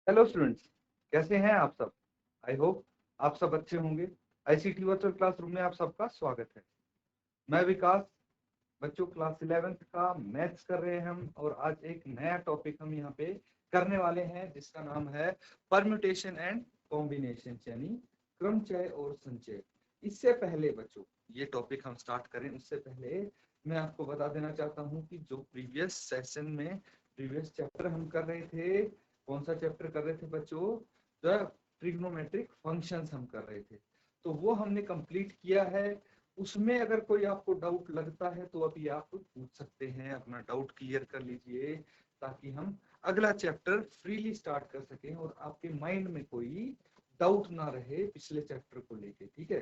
Hello students, कैसे हैं आप सब। आई होप आप सब अच्छे होंगे। आईसीटी वर्चुअल क्लासरूम में आप सबका स्वागत है। मैं विकास। बच्चों, क्लास 11th का मैथ्स कर रहे हैं हम, और आज एक नया टॉपिक हम यहाँ पे करने वाले हैं जिसका नाम है परम्यूटेशन एंड कॉम्बिनेशन, यानी क्रमचय और संचय। इससे पहले बच्चों ये टॉपिक हम स्टार्ट करें उससे पहले मैं आपको बता देना चाहता हूँ कि जो प्रीवियस सेशन में प्रीवियस चैप्टर हम कर रहे थे, कौन सा चैप्टर कर रहे थे बच्चों, द ट्रिग्नोमेट्रिक फंक्शंस हम कर रहे थे, तो वो हमने कंप्लीट किया है। उसमें अगर कोई आपको डाउट लगता है तो अभी आप पूछ सकते हैं, अपना डाउट क्लियर कर लीजिए, ताकि हम अगला चैप्टर फ्रीली स्टार्ट कर सकें और आपके माइंड में कोई डाउट ना रहे पिछले चैप्टर को लेके। ठीक है,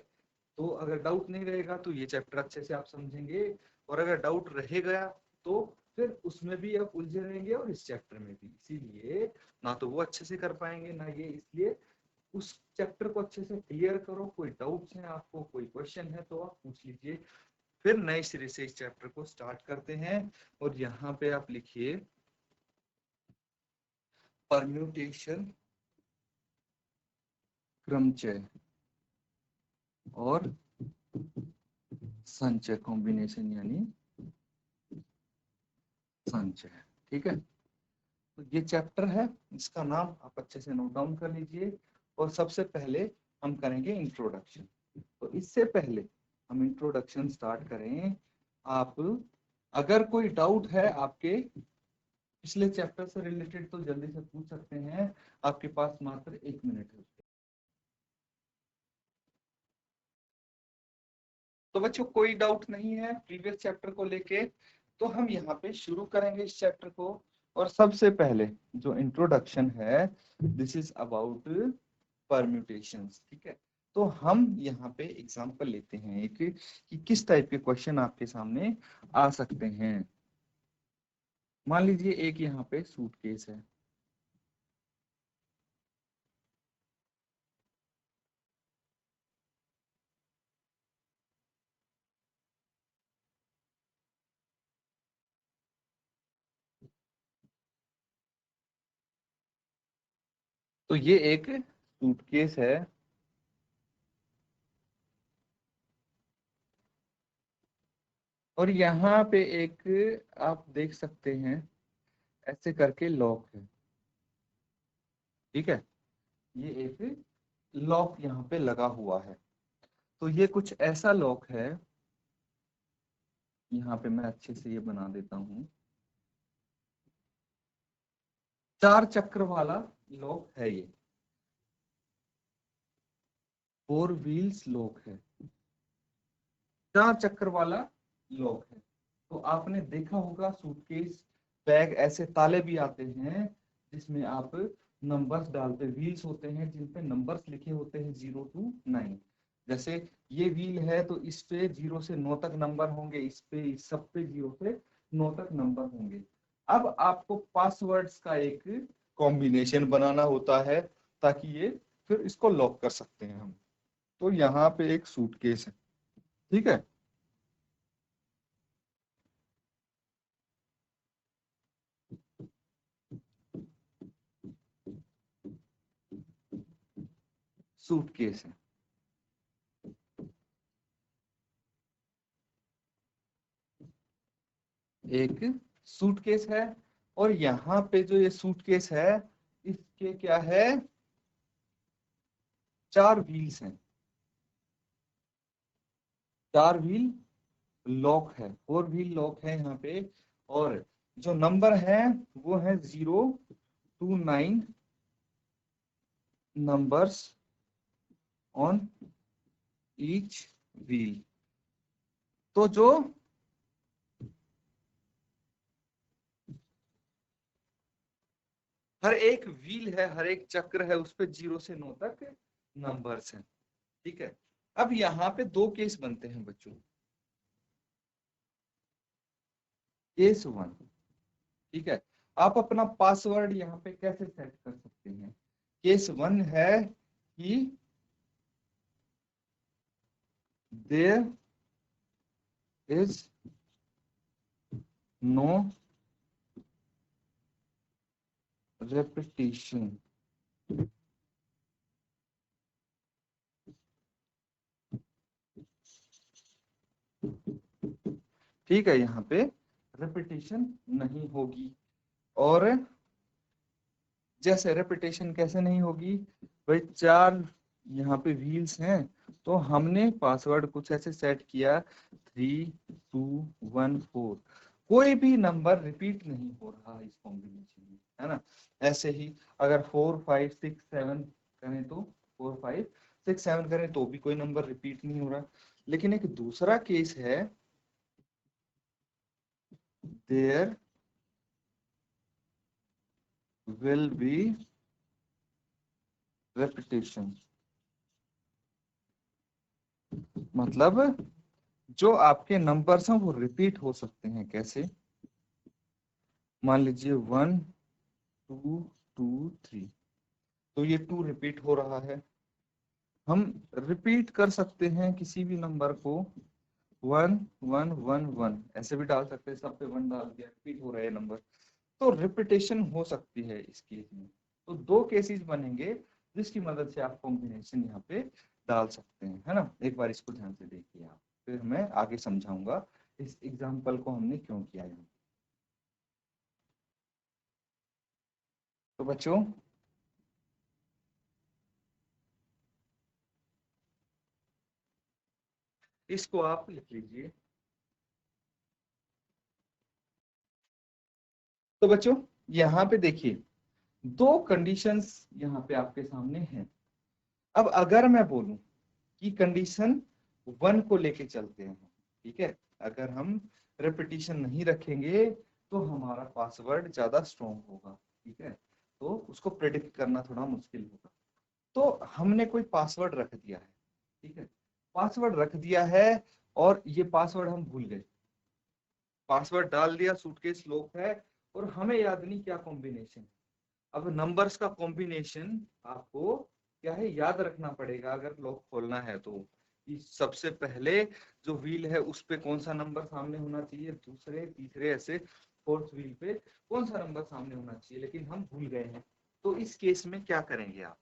तो अगर डाउट नहीं रहेगा तो ये चैप्टर अच्छे से आप समझेंगे, और अगर डाउट रह गया तो फिर उसमें भी आप उलझे रहेंगे और इस चैप्टर में भी। इसीलिए ना तो वो अच्छे से कर पाएंगे ना ये, इसलिए उस चैप्टर को अच्छे से क्लियर करो। कोई डाउट्स हैं आपको, कोई क्वेश्चन है तो आप पूछ लीजिए, फिर नए सिरे से इस चैप्टर को स्टार्ट करते हैं। और यहाँ पे आप लिखिए परम्यूटेशन, क्रमचय और संचय, कॉम्बिनेशन यानी संचय। ठीक है, तो ये चैप्टर है, इसका नाम आप अच्छे से नोट डाउन कर लीजिए। और सबसे पहले हम करेंगे इंट्रोडक्शन। तो इससे पहले हम इंट्रोडक्शन स्टार्ट करें, आप अगर कोई डाउट है आपके पिछले चैप्टर से रिलेटेड तो जल्दी से पूछ सकते हैं, आपके पास मात्र 1 मिनट है। तो बच्चों कोई डाउट नहीं है प्रीवियस चैप्टर को लेके, तो हम यहाँ पे शुरू करेंगे इस चैप्टर को। और सबसे पहले जो इंट्रोडक्शन है, दिस इज अबाउट परम्यूटेशंस। ठीक है, तो हम यहाँ पे एग्जांपल लेते हैं एक, कि किस टाइप के क्वेश्चन आपके सामने आ सकते हैं। मान लीजिए एक यहाँ पे सूटकेस है, तो ये एक सूटकेस है, और यहाँ पे एक आप देख सकते हैं ऐसे करके लॉक है। ठीक है, ये एक लॉक यहाँ पे लगा हुआ है। तो ये कुछ ऐसा लॉक है, यहाँ पे मैं अच्छे से ये बना देता हूँ, 4 चक्र वाला लॉक है ये, 4 व्हील्स लॉक है, 4 चक्र वाला लॉक है। तो आपने देखा होगा सूटकेस बैग ऐसे ताले भी आते हैं जिसमें आप नंबर्स डालते, व्हील्स होते हैं जिन पे नंबर्स लिखे होते हैं 0 to 9। जैसे ये व्हील है तो इस पे 0 से 9 तक नंबर होंगे, इस पे इस सब पे 0 से 9 तक नंबर होंगे। अब आपको पासवर्ड्स का एक कॉम्बिनेशन बनाना होता है ताकि ये फिर इसको लॉक कर सकते हैं हम। तो यहाँ पे एक सूटकेस है। ठीक है, सूटकेस है, एक सूटकेस है, और यहाँ पे जो ये सूटकेस है इसके क्या है, 4 व्हील्स हैं, 4 व्हील लॉक है, 4 व्हील लॉक है यहाँ पे। और जो नंबर है वो है 0 to 9 numbers on each wheel. तो जो हर एक व्हील है, हर एक चक्र है, उस पे 0 से 9 तक नंबर्स हैं। ठीक है, अब यहाँ पे 2 केस बनते हैं बच्चों। केस 1, ठीक है, आप अपना पासवर्ड यहाँ पे कैसे सेट कर सकते हैं। केस 1 है कि देयर इज नो repetition ठीक है, यहाँ पे रिपीटेशन नहीं होगी। और जैसे रिपीटेशन कैसे नहीं होगी भाई, 4 यहाँ पे व्हील्स हैं, तो हमने पासवर्ड कुछ ऐसे सेट किया 3214, कोई भी नंबर रिपीट नहीं हो रहा इस कॉम्बिनेशन में, है ना। ऐसे ही अगर 4 5 6 7 करें तो 4 5 6 7 करें तो भी कोई नंबर रिपीट नहीं हो रहा। लेकिन एक दूसरा केस है, देयर will be repetition, मतलब जो आपके नंबर्स हैं वो रिपीट हो सकते हैं। कैसे? मान लीजिए 1 2 2 3, तो ये 2 रिपीट हो रहा है। हम रिपीट कर सकते हैं किसी भी नंबर को 1 1 1 1, ऐसे भी डाल सकते हैं, सब पे 1 डाल दिया, रिपीट हो रहा है नंबर, तो रिपीटेशन हो सकती है इस केस में। तो 2 केसेस बनेंगे जिसकी मदद से आप कॉम्बिनेशन यहाँ पे डाल सकते हैं, है ना। एक बार इसको ध्यान से देखिए आप, फिर मैं आगे समझाऊंगा इस एग्जाम्पल को हमने क्यों किया है। तो बच्चों, इसको आप लिख लीजिए। तो बच्चों, यहाँ पे देखिए 2 कंडीशंस यहाँ पे आपके सामने हैं। अब अगर मैं बोलूं कि कंडीशन 1 को लेके चलते हैं, ठीक है, अगर हम रिपीटिशन नहीं रखेंगे तो हमारा पासवर्ड ज्यादा स्ट्रॉन्ग होगा, ठीक है, तो उसको प्रेडिक्ट करना थोड़ा मुश्किल होगा। तो हमने कोई पासवर्ड रख दिया है, ठीक है, पासवर्ड रख दिया है और ये पासवर्ड हम भूल गए, पासवर्ड डाल दिया, सूटकेस लॉक है और हमें याद नहीं क्या कॉम्बिनेशन। अब नंबर्स का कॉम्बिनेशन आपको क्या है, याद रखना पड़ेगा अगर लॉक खोलना है तो। कि सबसे पहले जो व्हील है उस पे कौन सा नंबर सामने होना चाहिए, दूसरे तीसरे ऐसे फोर्थ व्हील पे कौन सा नंबर सामने होना चाहिए, लेकिन हम भूल गए हैं। तो इस केस में क्या करेंगे आप?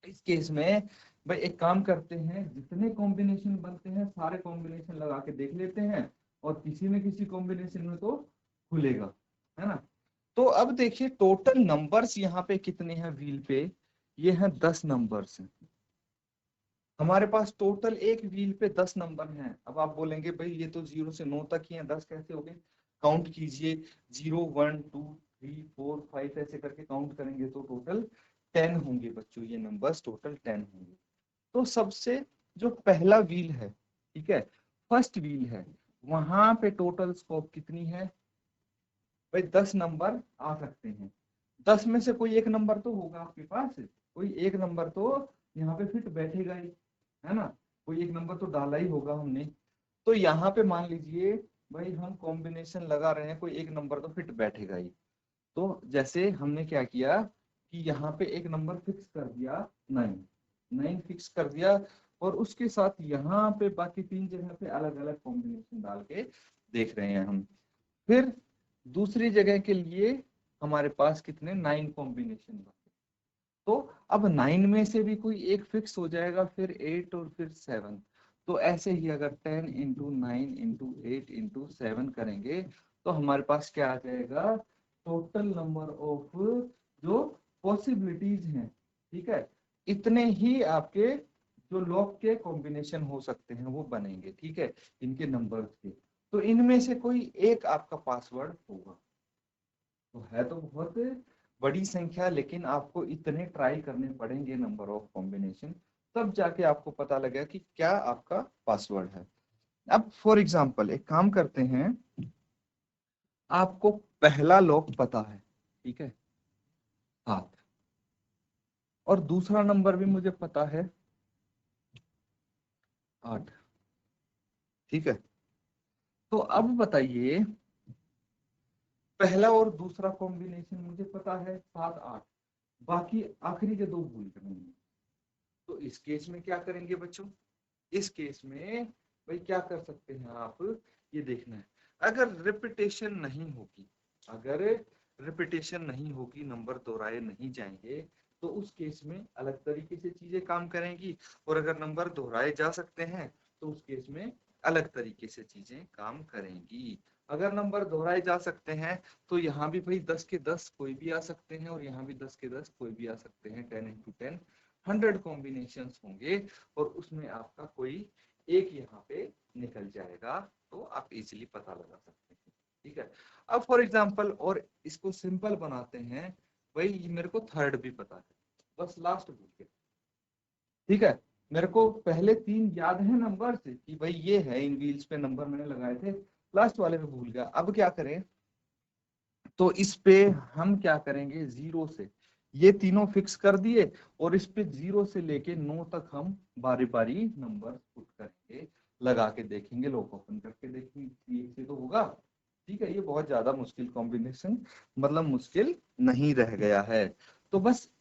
इस केस में भाई एक काम करते हैं, जितने कॉम्बिनेशन बनते हैं सारे कॉम्बिनेशन लगा के देख लेते हैं, और किसी न किसी कॉम्बिनेशन में तो खुलेगा, है ना। तो अब देखिए टोटल नंबर्स यहाँ पे कितने हैं व्हील पे, ये हैं 10 नंबर्स हैं हमारे पास। टोटल एक व्हील पे 10 नंबर हैं। अब आप बोलेंगे भाई ये तो 0 से 9 तक ही है, 10 कैसे हो गए? काउंट कीजिए, 0 1 2 3 4 5 ऐसे करके काउंट करेंगे तो टोटल 10 होंगे बच्चों, ये नंबर्स टोटल 10 होंगे। तो सबसे जो पहला व्हील है, ठीक है, फर्स्ट व्हील है, वहां पे टोटल स्कोप कितनी है भाई? 10 नंबर आ सकते हैं। 10 में से कोई एक नंबर तो होगा आपके पास, कोई एक नंबर तो यहाँ पे फिट बैठेगा ही, है ना, कोई एक नंबर तो डाला ही होगा हमने। तो यहाँ पे मान लीजिए भाई हम कॉम्बिनेशन लगा रहे हैं, कोई एक नंबर तो फिट बैठेगा ही। तो जैसे हमने क्या किया कि यहाँ पे एक नंबर फिक्स कर दिया, 9 फिक्स कर दिया, और उसके साथ यहाँ पे बाकी 3 जगह पे अलग अलग कॉम्बिनेशन डाल के देख रहे हैं हम। फिर दूसरी जगह के लिए हमारे पास कितने 9 कॉम्बिनेशन बचे। तो अब 9 में से भी कोई एक फिक्स हो जाएगा, फिर 8 और फिर 7। तो ऐसे ही अगर 10 इंटू 9 इंटू 8 इंटू 7 करेंगे तो हमारे पास क्या आ जाएगा, टोटल नंबर ऑफ जो पॉसिबिलिटीज हैं, ठीक है, इतने ही आपके जो लॉक के कॉम्बिनेशन हो सकते हैं वो बनेंगे, ठीक है, इनके नंबर्स के। तो इनमें से कोई एक आपका पासवर्ड होगा। तो है तो बहुत बड़ी संख्या, लेकिन आपको इतने ट्राई करने पड़ेंगे नंबर ऑफ कॉम्बिनेशन, तब जाके आपको पता लगेगा कि क्या आपका पासवर्ड है। अब फॉर एग्जांपल एक काम करते हैं, आपको पहला लॉक पता है, ठीक है, 7, और दूसरा नंबर भी मुझे पता है 8, ठीक है। तो अब बताइए, पहला और दूसरा कॉम्बिनेशन मुझे पता है 7 8, बाकी आखिरी के 2 भूल गए। तो इस केस में क्या करेंगे बच्चों? इस केस में भाई क्या कर सकते हैं आप, ये देखना है, अगर रिपीटेशन नहीं होगी, अगर रिपीटेशन नहीं होगी, नंबर दोहराए नहीं जाएंगे, तो उस केस में अलग तरीके से चीजें काम करेंगी, और अगर नंबर दोहराए जा सकते हैं तो उस केस में अलग तरीके से चीजें काम करेंगी। अगर नंबर दोहराए जा सकते हैं तो यहाँ भी भाई 10 के 10 कोई भी आ सकते हैं, और यहाँ भी 10 के 10 कोई भी आ सकते हैं। 10 into 10 100 कॉम्बिनेशन होंगे, और उसमें आपका कोई एक यहाँ पे निकल जाएगा, तो आप इजीली पता लगा सकते हैं। ठीक है, अब फॉर एग्जांपल और इसको सिंपल बनाते हैं। भाई मेरे को थर्ड भी पता है, बस लास्ट भूल गया। ठीक है, मेरे को पहले 3 याद है नंबर से कि भाई ये है, इन व्हील्स पे नंबर मैंने लगाए थे, लास्ट वाले पे भूल गया। अब क्या करें, तो इस पे हम क्या करेंगे, 0 से ये तीनों फिक्स कर दिए, और इस पे 0 से लेके 9 तक हम बारी बारी नंबर पुट करके लगा के देखेंगे, लॉक ओपन करके देखेंगे, एक से तो होगा। ठीक है, ये बहुत ज्यादा मुश्किल कॉम्बिनेशन, मतलब मुश्किल नहीं रह गया है। तो बस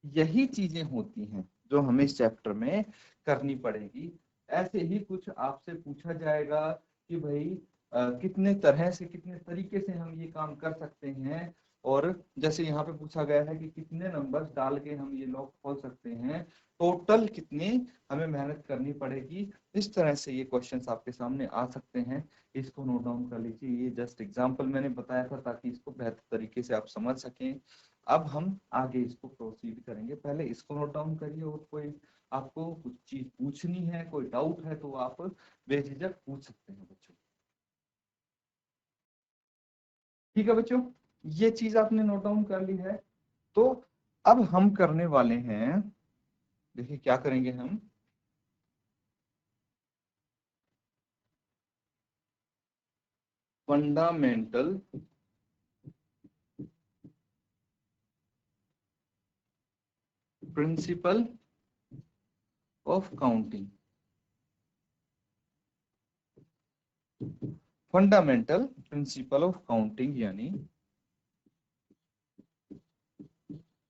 यही चीजें होती हैं जो हमें इस चैप्टर में करनी पड़ेगी। ऐसे ही कुछ आपसे पूछा जाएगा कि भाई कितने तरह से, कितने तरीके से हम ये काम कर सकते हैं, और जैसे यहाँ पे पूछा गया है कि कितने नंबर डाल के हम ये लॉक खोल सकते हैं, टोटल कितनी हमें मेहनत करनी पड़ेगी। इस तरह से ये क्वेश्चंस आपके सामने आ सकते हैं। इसको नोट डाउन कर लीजिए, ये जस्ट एग्जांपल मैंने बताया था ताकि इसको बेहतर तरीके से आप समझ सकें। अब हम आगे इसको प्रोसीड करेंगे, पहले इसको नोट डाउन करिए, और कोई आपको कुछ चीज पूछनी है, कोई डाउट है, तो आप बेझिझक पूछ सकते हैं बच्चों। ठीक है बच्चों, ये चीज आपने नोट डाउन कर ली है। तो अब हम करने वाले हैं, देखिए क्या करेंगे हम, fundamental principle of counting. Fundamental principle of counting यानी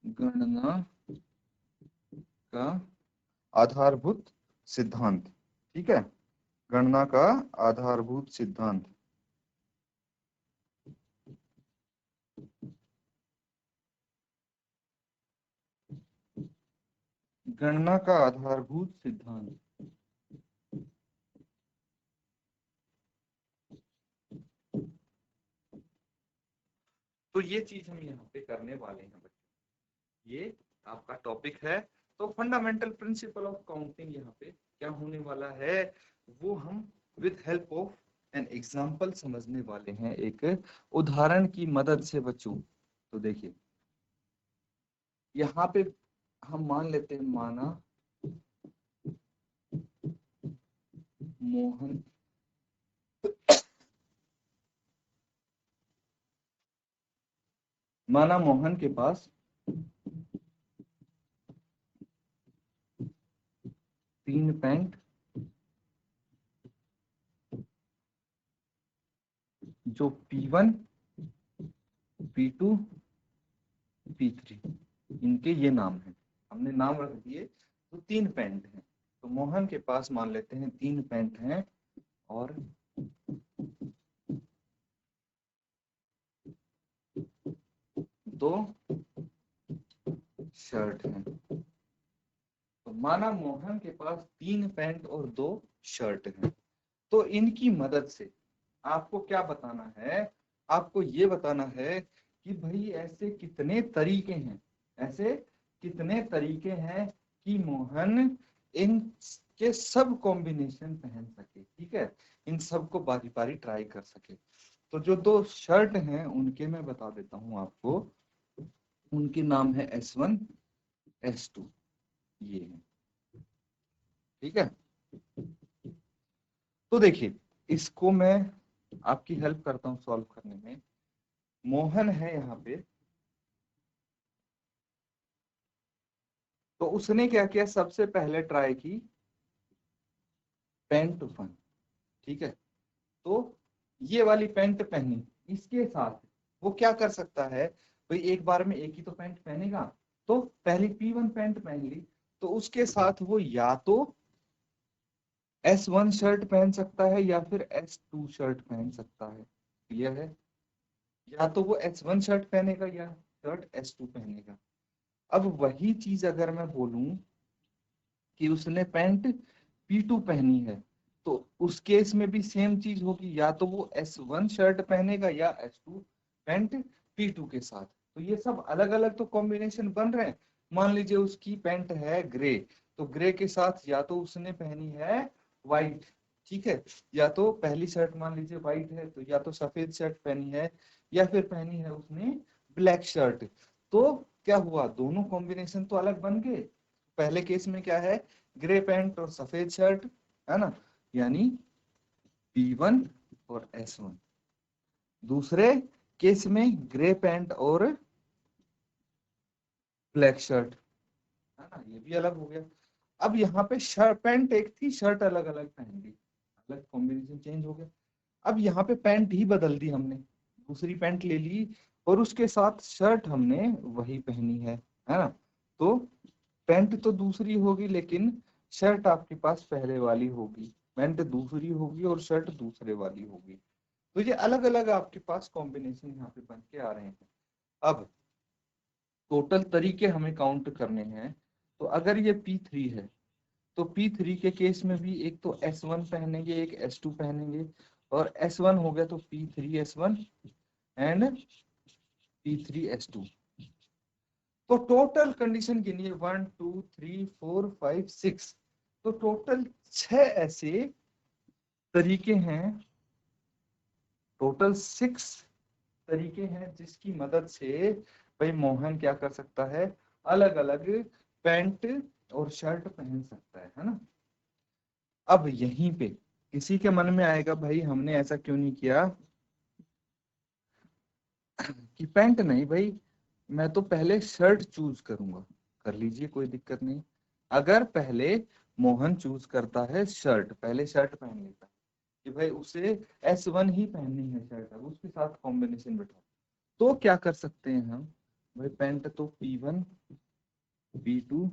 गणना का आधारभूत सिद्धांत। ठीक है, गणना का आधारभूत सिद्धांत। गणना का आधारभूत सिद्धांत। तो ये चीज हम यहाँ पे करने वाले हैं बच्चों, ये आपका टॉपिक है। तो फंडामेंटल प्रिंसिपल ऑफ काउंटिंग यहाँ पे क्या होने वाला है, वो हम with help of an example समझने वाले हैं, एक उदाहरण की मदद से बच्चों। तो देखिए यहाँ पे हम मान लेते हैं, माना मोहन के पास 3 पैंट जो P1 P2 P3 इनके ये नाम है, हमने नाम रख दिए। तो 3 पैंट हैं, तो मोहन के पास मान लेते हैं 3 पैंट हैं और 2 शर्ट हैं। तो माना मोहन के पास 3 पैंट और 2 शर्ट हैं। तो इनकी मदद से आपको क्या बताना है, आपको ये बताना है कि भाई ऐसे कितने तरीके हैं, ऐसे कितने तरीके हैं कि मोहन इन के सब कॉम्बिनेशन पहन सके। ठीक है, इन सब को बारी बारी ट्राई कर सके। तो जो 2 शर्ट हैं उनके मैं बता देता हूं आपको, उनके नाम है S1 S2, ये है। ठीक है, तो देखिए इसको मैं आपकी हेल्प करता हूं सॉल्व करने में। मोहन है यहाँ पे, तो उसने क्या किया, सबसे पहले ट्राई की पेंट टू फन। ठीक है, तो ये वाली पैंट पहनी, इसके साथ वो क्या कर सकता है, भाई एक बार में एक ही तो पैंट पहनेगा, तो पहली P1 पैंट पहन ली, तो उसके साथ वो या तो S1 शर्ट पहन सकता है या फिर S2 शर्ट पहन सकता है। यह है, या तो वो S1 शर्ट पहनेगा या शर्ट S2 पहनेगा। अब वही चीज अगर मैं बोलूं कि उसने पैंट P2 पहनी है, तो उस केस में भी सेम चीज होगी, या तो वो S1 शर्ट पहनेगा या S2 पैंट P2 के साथ। तो ये सब अलग अलग तो कॉम्बिनेशन बन रहे हैं। मान लीजिए उसकी पैंट है ग्रे, तो ग्रे के साथ या तो उसने पहनी है व्हाइट, ठीक है, या तो पहली शर्ट मान लीजिए व्हाइट है, तो या तो सफेद शर्ट पहनी है या फिर पहनी है उसने ब्लैक शर्ट। तो क्या हुआ, दोनों कॉम्बिनेशन तो अलग बन गए। पहले केस में क्या है, ग्रे पैंट और सफेद शर्ट, है ना, यानी P1 और S1। दूसरे केस में ग्रे पैंट और ब्लैक शर्ट, है ना, ये भी अलग हो गया। अब यहाँ पे शर्ट पैंट एक थी, शर्ट अलग अलग पहन ली, अलग कॉम्बिनेशन चेंज हो गया। अब यहाँ पे पैंट ही बदल दी हमने, दूसरी पैंट ले ली और उसके साथ शर्ट हमने वही पहनी है ना। तो पैंट तो दूसरी होगी लेकिन शर्ट आपके पास पहले वाली होगी, पैंट दूसरी होगी और शर्ट दूसरे वाली होगी। तो ये अलग अलग आपके पास कॉम्बिनेशन यहाँ पे बन के आ रहे हैं। अब टोटल तरीके हमें काउंट करने हैं। तो अगर ये P3 है, तो P3 के केस में भी एक तो S1 पहनेंगे, एक S2 पहनेंगे, और S1 हो गया तो P3S1 एंड P3S2। तो टोटल कंडीशन गिनिए 1 2 3 4 5 6। तो टोटल 6 ऐसे तरीके हैं, टोटल 6 तरीके हैं जिसकी मदद से भाई मोहन क्या कर सकता है, अलग अलग पैंट और शर्ट पहन सकता है ना। अब यहीं पे किसी के मन में आएगा भाई हमने ऐसा क्यों नहीं किया कि पैंट नहीं भाई, मैं तो पहले शर्ट चूज करूंगा। कर लीजिए, कोई दिक्कत नहीं। अगर पहले मोहन चूज करता है शर्ट, पहले शर्ट पहन लेता है कि भाई उसे S1 ही पहननी है शर्ट, अब उसके साथ कॉम्बिनेशन बैठा, तो क्या कर सकते हैं हम, भाई पैंट तो P1 P2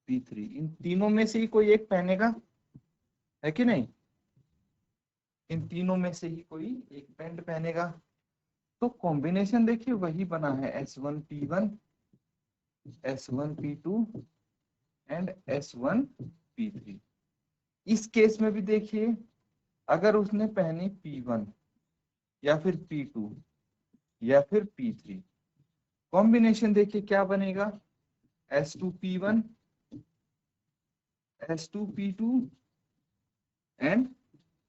P3 इन तीनों में से ही कोई एक पहनेगा, है कि नहीं, इन तीनों में से ही कोई एक पैंट पहनेगा। तो कॉम्बिनेशन देखिए वही बना है, S1 P1 S1 P2 and S1 P3। इस केस में भी देखिए, अगर उसने पहनी P1 या फिर P2 या फिर P3, कॉम्बिनेशन देखिए क्या बनेगा, S2 P1 S2 P2 and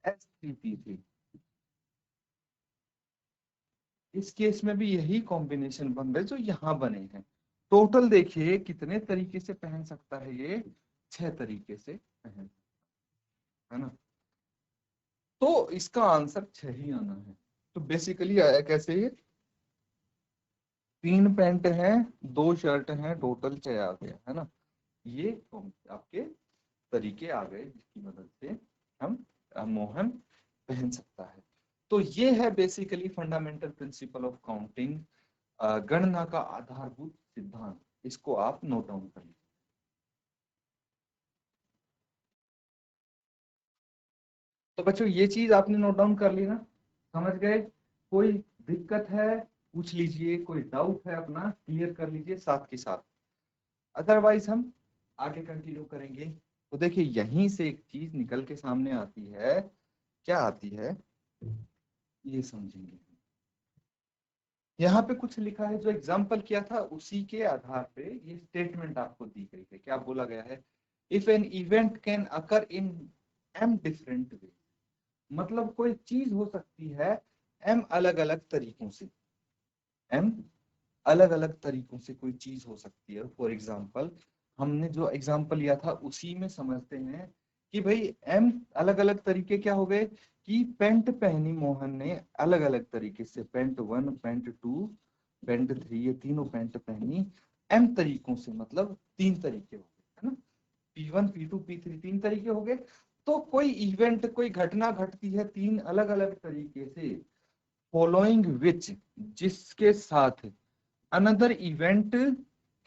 S3 P3। इस केस में भी यही कॉम्बिनेशन बन रहे जो यहाँ बने हैं। टोटल देखिए कितने तरीके से पहन सकता है ये, 6 तरीके से पहन, है ना। तो इसका आंसर 6 ही आना है। तो बेसिकली आया कैसे, ये 3 पैंट हैं 2 शर्ट हैं, टोटल 6 आ गया, है ना। ये आपके तरीके आ गए जिसकी मदद से हम मोहन पहन सकता है। तो ये है basically fundamental principle of counting, गणना का आधारभूत सिद्धांत। इसको आप नोट डाउन कर लीजिए। तो बच्चों ये चीज आपने नोट डाउन कर ली ना, समझ गए, कोई दिक्कत है पूछ लीजिए, कोई डाउट है अपना क्लियर कर लीजिए साथ के साथ, अदरवाइज हम आगे कंटिन्यू करेंगे। तो देखिए यहीं से एक चीज निकल के सामने आती है, क्या आती है ये समझेंगे। यहाँ पे कुछ लिखा है, जो एग्जाम्पल किया था उसी के आधार पे ये स्टेटमेंट आपको दी गई है। क्या बोला गया है, if an event can occur in m different way, मतलब कोई चीज हो सकती है m अलग अलग तरीकों से, m अलग अलग तरीकों से कोई चीज हो सकती है। फॉर एग्जाम्पल हमने जो एग्जाम्पल लिया था उसी में समझते हैं कि भाई m अलग अलग तरीके क्या हो गए, कि पेंट पहनी मोहन ने अलग अलग तरीके से, पेंट 1 पेंट 2 पेंट 3, ये तीनों पेंट पहनी m तरीकों से, मतलब 3 तरीके हो गए, है ना। P1 P2 P3 3 तरीके हो गए। तो कोई इवेंट, कोई घटना घटती है 3 अलग अलग तरीके से, फॉलोइंग विच, जिसके साथ another event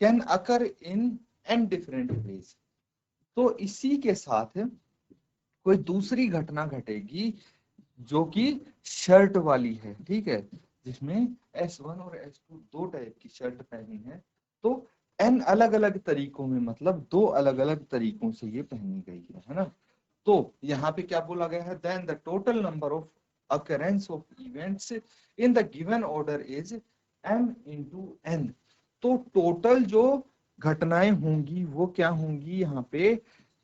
can occur in an different ways, तो इसी के साथ कोई दूसरी घटना घटेगी जो कि शर्ट वाली है, ठीक है, जिसमें S1 और S2 दो टाइप की शर्ट पहनी है। तो n अलग अलग तरीकों में, मतलब 2 अलग अलग तरीकों से ये पहनी गई है ना। तो यहाँ पे क्या बोला गया है, then the total number of occurrence of events in the given order is m into n। तो टोटल जो घटनाएं होंगी वो क्या होंगी यहाँ पे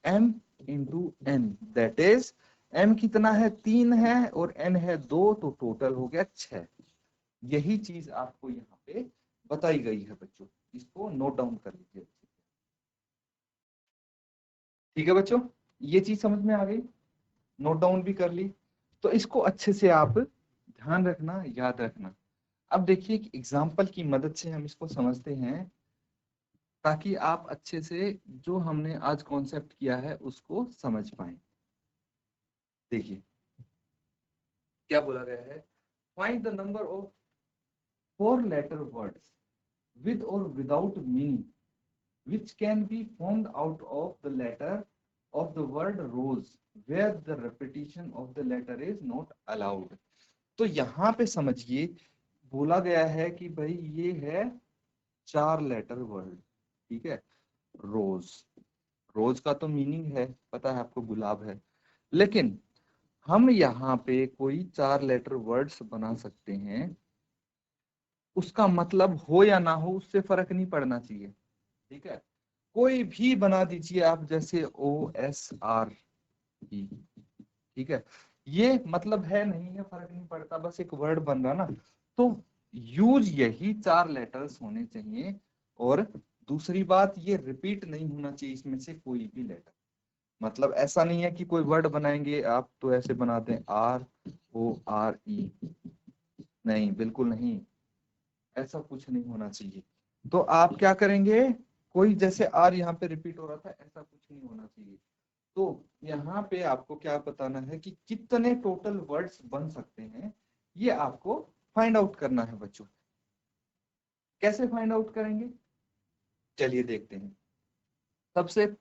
m into n, that is m कितना है 3 है और n है 2, तो टोटल हो गया 6। यही चीज आपको यहाँ पे बताई गई है बच्चों, इसको नोट डाउन कर लीजिए। ठीक है बच्चों, ये चीज समझ में आ गई, नोट डाउन भी कर ली। तो इसको अच्छे से आप ध्यान रखना, याद रखना। अब देखिए कि एग्जाम्पल की मदद से हम इसको समझते हैं, ताकि आप अच्छे से जो हमने आज कॉन्सेप्ट किया है उसको समझ पाए। देखिए क्या बोला गया है, find the number of 4 letter words with or without meaning which can be formed out of the letter of the word rose where the repetition of the letter is not allowed। तो यहाँ पे समझिए, बोला गया है कि भाई ये है 4 लेटर वर्ड, ठीक है। रोज, रोज का तो मीनिंग है पता है आपको, गुलाब है। लेकिन हम यहाँ पे कोई 4 लेटर वर्ड्स बना सकते हैं, उसका मतलब हो या ना हो उससे फर्क नहीं पड़ना चाहिए, ठीक है। कोई भी बना दीजिए आप, जैसे OSR, ठीक है, ये मतलब है नहीं है फर्क नहीं पड़ता, बस एक वर्ड बन रहा ना। तो यूज यही 4 लेटर्स होने चाहिए, और दूसरी बात ये रिपीट नहीं होना चाहिए इसमें से कोई भी लेटर। मतलब ऐसा नहीं है कि कोई वर्ड बनाएंगे आप तो ऐसे बनाते हैं RORE, नहीं बिल्कुल नहीं, ऐसा कुछ नहीं होना चाहिए। तो आप क्या करेंगे, कोई जैसे आर यहाँ पे रिपीट हो रहा था, ऐसा कुछ नहीं होना चाहिए। तो यहाँ पे आपको क्या बताना है कि कितने टोटल वर्ड्स बन सकते हैं, ये आपको फाइंड आउट करना है बच्चों। कैसे फाइंड आउट करेंगे, चलिए देखते हैं। सबसे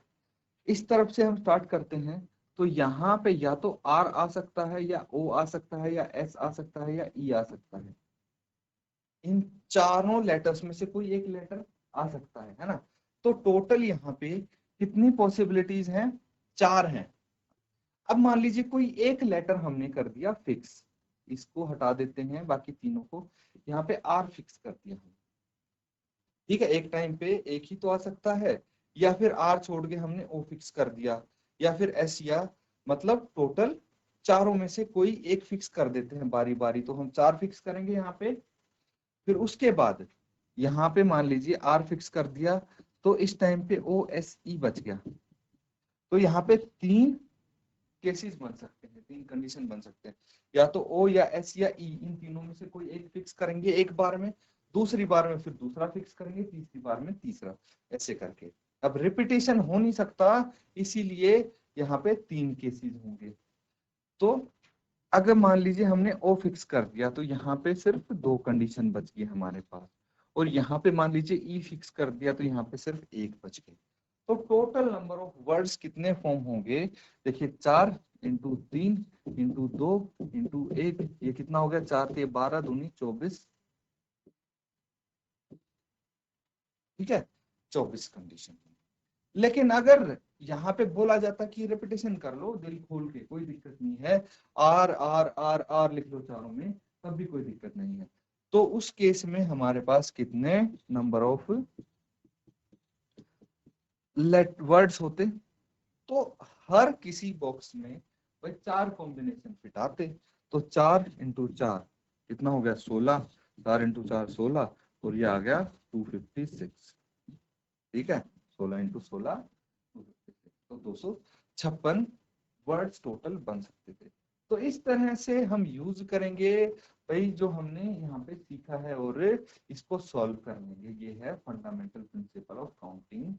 इस तरफ से हम स्टार्ट करते हैं। तो यहाँ पे या तो आर आ सकता है, या ओ आ सकता है, या एस आ सकता है, या ई आ सकता है। इन चारों लेटर्स में से कोई एक लेटर आ सकता है ना। तो टोटल यहाँ पे कितनी पॉसिबिलिटीज हैं, 4 हैं। अब मान लीजिए कोई एक लेटर हमने कर दिया फिक्स, इसको हटा देते हैं बाकी तीनों को, यहाँ पे आर फिक्स कर दिया हम, ठीक है। एक टाइम पे एक ही तो आ सकता है, या फिर आर छोड़ के हमने ओ फिक्स कर दिया, या फिर एस, या मतलब टोटल चारों में से कोई एक फिक्स कर देते हैं बारी बारी। तो हम 4 फिक्स करेंगे यहाँ पे, फिर उसके बाद यहाँ पे मान लीजिए आर फिक्स कर दिया, तो इस टाइम पे OSE बच गया। तो यहाँ पे 3 केसेस बन सकते हैं, 3 कंडीशन बन सकते हैं, या तो O या S या E, इन तीनों में से कोई एक फिक्स करेंगे एक बार में, दूसरी बार में फिर दूसरा फिक्स करेंगे, तीसरी बार में तीसरा, ऐसे करके। अब रिपीटेशन हो नहीं सकता, इसीलिए यहाँ पे 3 केसेस होंगे। तो अगर मान लीजिए हमने O फिक्स कर दिया, तो यहाँ पे सिर्फ 2 कंडीशन बच गई हमारे पास, और यहाँ पे मान लीजिए E फिक्स कर दिया, तो यहाँ पे सिर्फ 1 बच गई। तो टोटल नंबर ऑफ वर्ड्स कितने फॉर्म होंगे, देखिए 4 इंटू 3 इंटू 2 इंटू 1, ये कितना हो गया, 4 के 12 दूनी 24, ठीक है, 24 कंडीशन। लेकिन अगर यहाँ पे बोला जाता कि रिपीटेशन कर लो दिल खोल के, कोई दिक्कत नहीं है, आर आर आर आर लिख लो चारों में, तब भी कोई दिक्कत नहीं है। तो उस केस में हमारे पास कितने नंबर ऑफ लेट वर्ड्स होते, तो हर किसी बॉक्स में भाई 4 कॉम्बिनेशन फिट आते। तो 4 इंटू 4 कितना हो गया 16, 4 इंटू 4 16, और ये आ गया 256, ठीक है। 16 इंटू 16 तो 256 वर्ड्स टोटल बन सकते थे। तो इस तरह से हम यूज करेंगे भाई जो हमने यहाँ पे सीखा है, और इसको सॉल्व कर लेंगे। ये है फंडामेंटल प्रिंसिपल ऑफ काउंटिंग,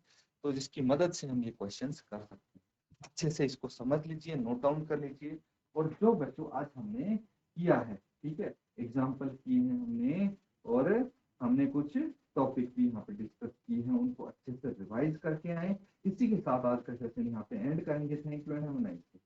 तो जिसकी मदद से हम ये क्वेश्चंस कर सकते हैं। अच्छे से इसको समझ लीजिए, नोट डाउन कर लीजिए, और जो बच्चों आज हमने किया है, ठीक है, एग्जाम्पल किए हैं हमने, और हमने कुछ टॉपिक भी यहाँ पे डिस्कस किए हैं, उनको अच्छे से रिवाइज करके आए। इसी के साथ आज का सेशन यहाँ पे एंड करेंगे। Thank you and have a nice day.